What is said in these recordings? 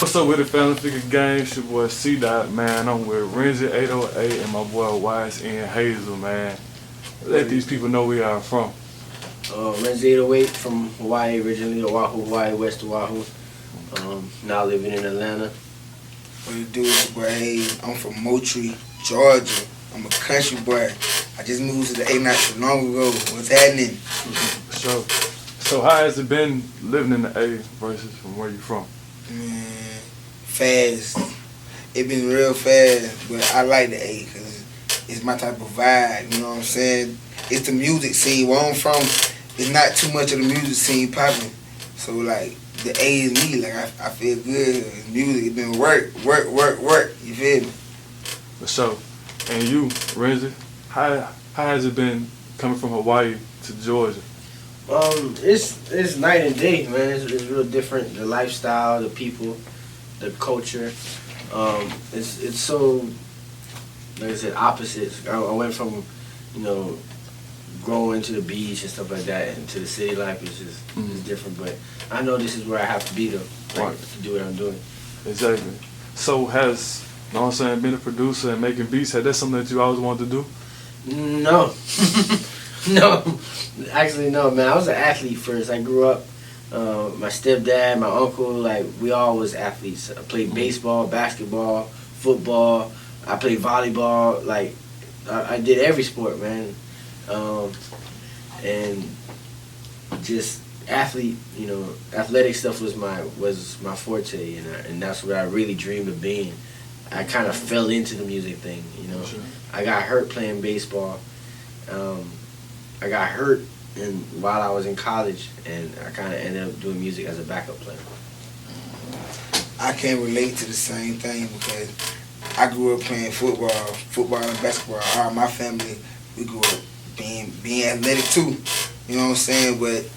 What's up with the Family Figure Gang? It's your boy C-Dot, man. I'm with Renzy 808 and my boy YSN Hazel, man. Let these people know where y'all from. Renzy 808 from Hawaii, originally Oahu, Hawaii, West Oahu. Now living in Atlanta. What it do is, boy, hey, I'm from Moultrie, Georgia. I'm a country boy. I just moved to the A not so long ago. What's happening? So how has it been living in the A versus from where you from? Man, fast. It been real fast, but I like the A because it's my type of vibe, you know what I'm saying? It's the music scene. Where I'm from, it's not too much of the music scene popping. So, like, the A is me. Like, I feel good. It's music, it been work. You feel me? So, and you, Renzy, how has it been coming from Hawaii to Georgia? It's night and day, man. It's real different. The lifestyle, the people, the culture. It's so, like I said, opposites. I went from, growing to the beach and stuff like that, and to the city life is just it's different. But I know this is where I have to be, though, to do what I'm doing. Exactly. So has, you know what I'm saying, being a producer and making beats, had that something that you always wanted to do? No. No. Actually, no, man. I was an athlete first. I grew up, my stepdad, my uncle, like, we all was athletes. I played baseball, basketball, football. I played volleyball. Like, I did every sport, man. And just athletic stuff was my forte, and that's what I really dreamed of being. I kind of fell into the music thing, Sure. I got hurt playing baseball. I got hurt while I was in college, and I kind of ended up doing music as a backup player. I can't relate to the same thing because I grew up playing football and basketball. All my family, we grew up being athletic too. You know what I'm saying? But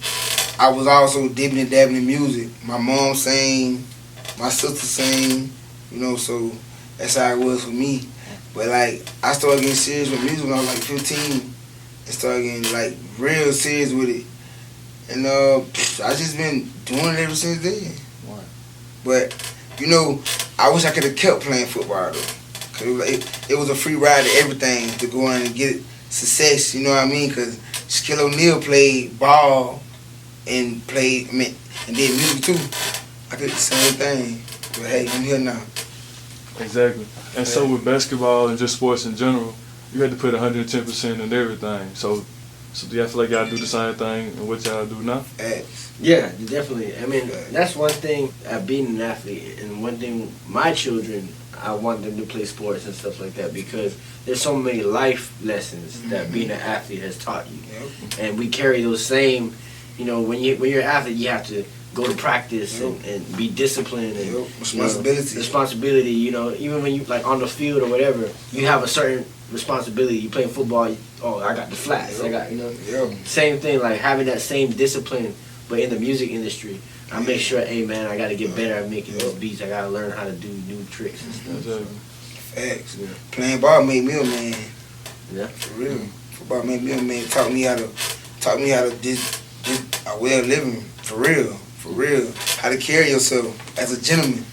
I was also dipping and dabbing in music. My mom sang, my sister sang, so that's how it was for me. But like, I started getting serious with music when I was like 15 and started getting like real serious with it. And I just been doing it ever since then. Right. But, I wish I could have kept playing football though. Cause it was a free ride to everything to go in and get success, you know what I mean? Cause Shaquille O'Neal played ball and did music too. I did the same thing. But hey, I'm here now. Exactly. And so with basketball and just sports in general, you had to put 110% in everything. So do y'all feel like y'all do the same thing in what y'all do now? Yeah, definitely. I mean, that's one thing at being an athlete, and one thing my children, I want them to play sports and stuff like that because there's so many life lessons that being an athlete has taught you. Yep. And we carry those same, when you're an athlete, you have to go to practice and be disciplined and responsibility. Even when you like on the field or whatever, you have a certain responsibility. You play football, I got the flats. I got same thing, like having that same discipline, but in the music industry. I make sure, hey man, I gotta get better at making these beats. I gotta learn how to do new tricks and stuff. Exactly. Facts. Yeah. Playing ball made me a man. Yeah. For real. Football made me a man. Taught me how to just a way of living. For real. How to carry yourself as a gentleman.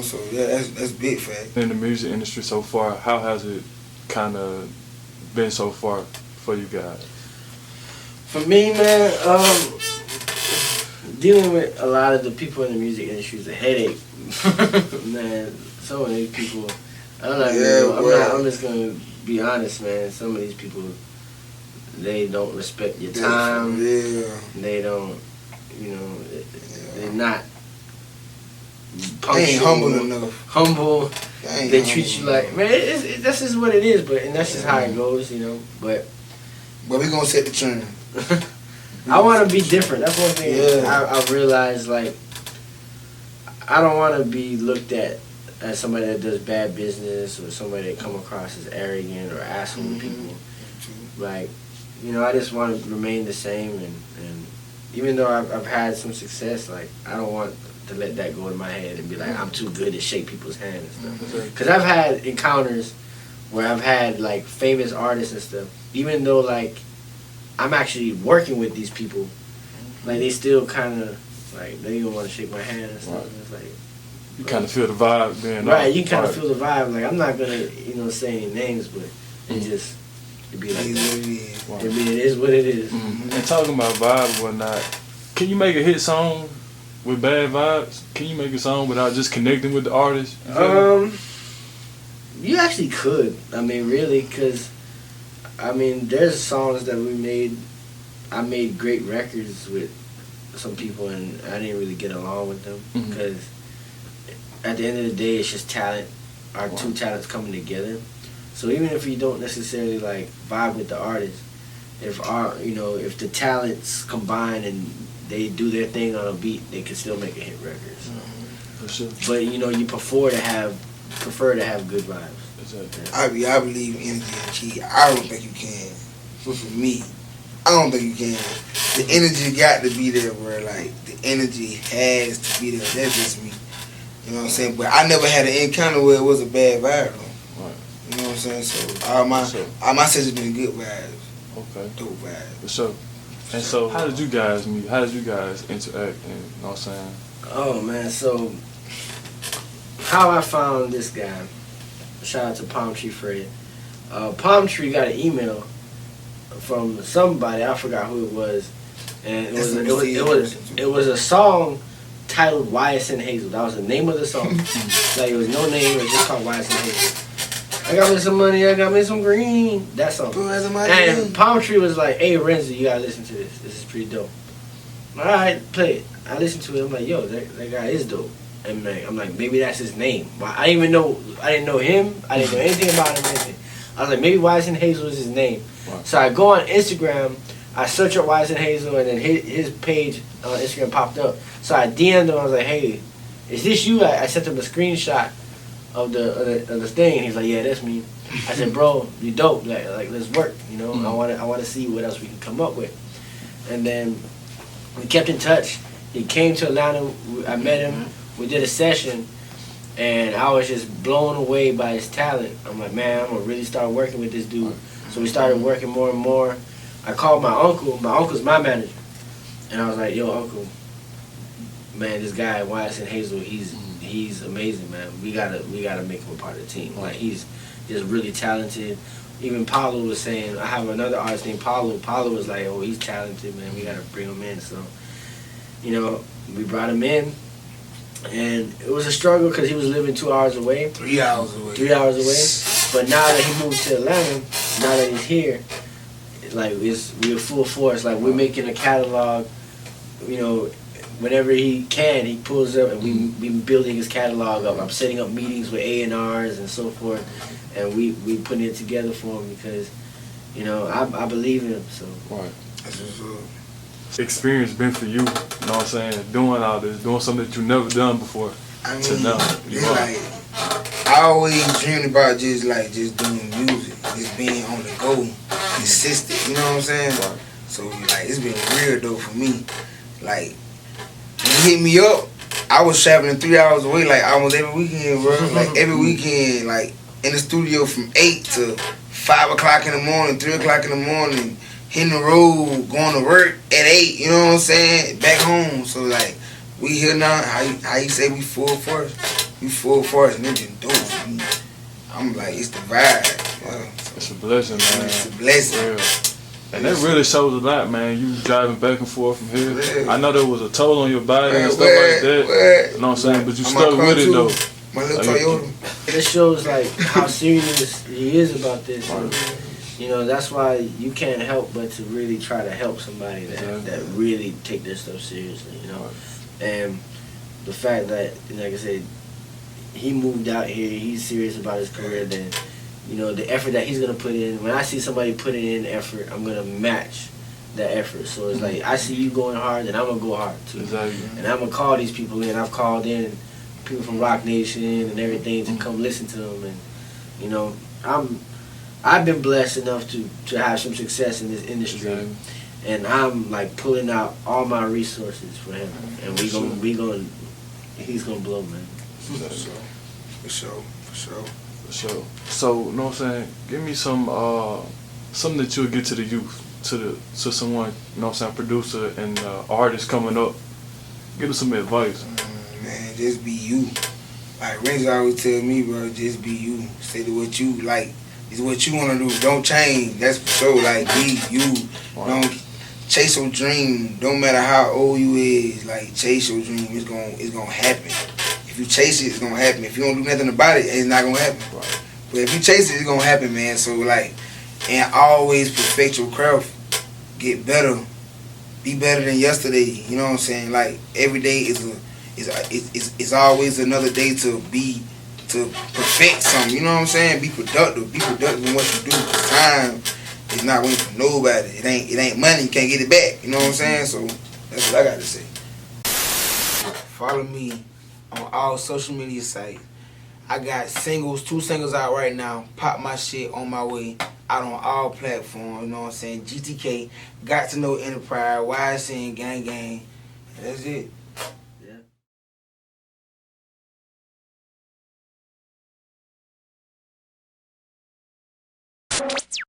So yeah, that's big fact. In the music industry so far, how has it kind of been so far for you guys? For me, man, dealing with a lot of the people in the music industry is a headache. Man, some of these people, I'm just gonna be honest, man. Some of these people, they don't respect your time. Yeah. They don't, they're not punctual. They ain't humble enough. Humble. They treat you like, man, that's just what it is, and that's just how it goes, But we gonna set the trend. I want to be different. That's one thing I realized. Like, I don't want to be looked at as somebody that does bad business or somebody that come across as arrogant or asshole to people. Like, I just want to remain the same. And even though I've had some success, like, I don't want to let that go in my head and be like, I'm too good to shake people's hand and stuff. Because I've had encounters where I've had, like, famous artists and stuff. Even though, like, I'm actually working with these people, like, they still kind of, like, they don't want to shake my hand and stuff. Right. It's like, You kind of feel the vibe being right. You kind of feel the vibe. Like I'm not gonna say any names, but it just it be like that. Wow. I mean, it is what it is. Mm-hmm. And talking about vibe and whatnot, can you make a hit song with bad vibes? Can you make a song without just connecting with the artist? You actually could. I mean, really, because I mean, there's songs that we made. I made great records with some people, and I didn't really get along with them because at the end of the day, it's just talent. Our two talents coming together. So even if you don't necessarily like vibe with the artist, if the talents combine and they do their thing on a beat, they can still make a hit record. So. For sure. But you prefer to have good vibes. Exactly. I believe energy is key. I don't think you can. For me, I don't think you can. The energy got to be there, bro. Like the energy has to be there. That's just me. You know what I'm saying? But I never had an encounter where it was a bad vibe though. Right. You know what I'm saying? So all my sessions been good vibes. Okay. Dope vibes. For sure. And so, how did you guys meet? How did you guys interact? And, you know what I'm saying? Oh man, so how I found this guy. Shout out to Palm Tree Fred. Palm Tree got an email from somebody, I forgot who it was, and it was a song titled YSN Hazel. That was the name of the song. Like it was no name, it was just called YSN Hazel. I got me some money, I got me some green. That song. And Palm Tree was like, "Hey Renzy, you gotta listen to this. This is pretty dope." Alright, play it. I listened to it, I'm like, yo, that guy is dope. And I'm like, maybe that's his name. I didn't know him. I didn't know anything about him. Anything. I was like, maybe YSN Hazel is his name. Wow. So I go on Instagram, I search up YSN Hazel, and then his page on Instagram popped up. So I DM'd him. I was like, hey, is this you? I sent him a screenshot of the thing, and he's like, yeah, that's me. I said, bro, you dope. Like let's work. I want to see what else we can come up with. And then we kept in touch. He came to Atlanta. I met him. We did a session, and I was just blown away by his talent. I'm like, man, I'm gonna really start working with this dude. So we started working more and more. I called my uncle. My uncle's my manager, and I was like, yo, uncle, man, this guy YSN Hazel, he's amazing, man. We gotta make him a part of the team. Like he's just really talented. Even Paulo was saying, I have another artist named Paulo. Paulo was like, oh, he's talented, man. We gotta bring him in. So, we brought him in. And it was a struggle because he was living 2 hours away. 3 hours away. 3 hours away. But now that he moved to Atlanta, now that he's here, like we're full force. Like we're making a catalog. Whenever he can, he pulls up, and we been building his catalog up. I'm setting up meetings with A&Rs and so forth, and we putting it together for him because, I believe in him. So. Right. That's what's up. Experience been for you, you know what I'm saying, doing all this, doing something that you never done before. To know. I always dreamed about just doing music, just being on the go, consistent, you know what I'm saying? Right. So it's been real though for me. Like when he hit me up, I was traveling 3 hours away like almost every weekend, bro. Like every weekend, like in the studio from 8 to 5 o'clock in the morning, 3 o'clock in the morning. Hitting the road, going to work at 8, you know what I'm saying? Back home. So we here now, how you say we full force? We full force and it's been dope for me. I'm like, it's the vibe. Yeah. It's a blessing, man. It's a blessing. Yeah. And that really shows a lot, man. You driving back and forth from here. I know there was a toll on your body and stuff like that. You know what I'm saying? But you stuck with it though. My little Toyota. This shows how serious he is about this. That's why you can't help but to really try to help somebody that really take their stuff seriously, And the fact that, like I said, he moved out here, he's serious about his career, then, the effort that he's going to put in, when I see somebody putting in effort, I'm going to match that effort. So it's like, I see you going hard, then I'm going to go hard too. Exactly. And I'm going to call these people in. I've called in people from Rock Nation and everything to come listen to them. And, I've been blessed enough to have some success in this industry, and I'm pulling out all my resources for him, and he's gonna blow, man. For sure. So, you know what I'm saying? Give me some something that you'll get to the youth, to someone, you know what I'm saying, producer and artist coming up. Give them some advice. Man, just be you. Like Renzy always tell me, bro, just be you. Say to what you like. It's what you want to do. Don't change. That's for sure. Like, be you. Don't chase your dream. Don't matter how old you is. Like, chase your dream. It's gonna happen. If you chase it, it's gonna happen. If you don't do nothing about it, it's not gonna happen. Right. But if you chase it, it's gonna happen, man. So like, and always perfect your craft. Get better. Be better than yesterday. You know what I'm saying? Like, every day is always another day to perfect something. You know what I'm saying? Be productive. Be productive in what you do. Time is not waiting for nobody. It ain't money. You can't get it back. You know what I'm saying? So that's what I got to say. Follow me on all social media sites. I got two singles out right now. Pop my shit on my way. Out on all platforms. You know what I'm saying? GTK, Got to Know Enterprise, YSN, Gang. That's it.